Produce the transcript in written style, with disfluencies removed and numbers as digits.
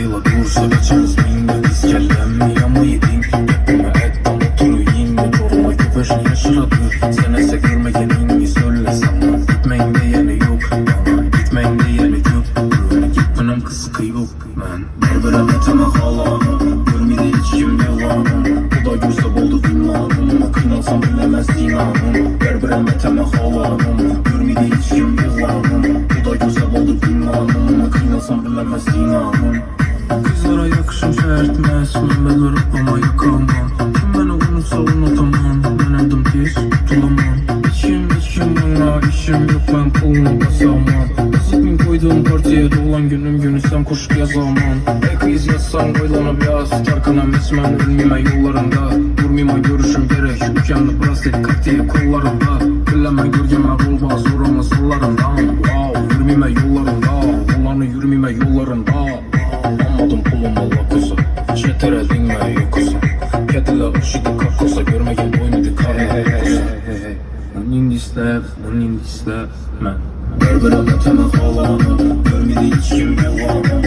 yayla dursa geçeriz binge. Biz kellem yanma yedin. Yapımı ettan oturuyun. Çorum'a köpeşin yaşaradı. Sen ese görmegenin söylesem. Gitmeyin diyeni yok. Bana gitmeyin diyeni yok. Güvene gitmenem kısıkı yok. Ben berbere meteme halanım. Görmedi hiç kim yalanım. Bu da görse oldu bilmanım. Kıynalsam bilemez dinamım. Berbere meteme halanım. Görmedi hiç kim yalanım. Bu da görse oldu bilmanım. Kıynalsam bilemez dinamım. Kızlara yakışım sertmez. Ben berbere ama yakamam. Kim beni unutsa unutamam. Ben adım tez tutulamam. Hiç kim bana işim yok, ben pulunu basamam. Kızıkın koyduğum partiye dolan günüm sen koşup yazamam. Kız yazsam koylanıp yaz. Tarkanam ismen ölmeme yollarında. Durmayma görüşüm gerek. Ülkemde plastik kartiye kollarında. Bileme gölgeme rol bas oranı sallarından. Wow, yürümeme yollarında. Olanı yürümeme yollarında. Anladım pulum Allah kusa. Çetere dinme yokusa. Kediler ışıdı kakosa. Görmegen boynudu karnı kusa. Bunun isler men. Berbere meteme halanım. Görmedi hiç kim yalanım.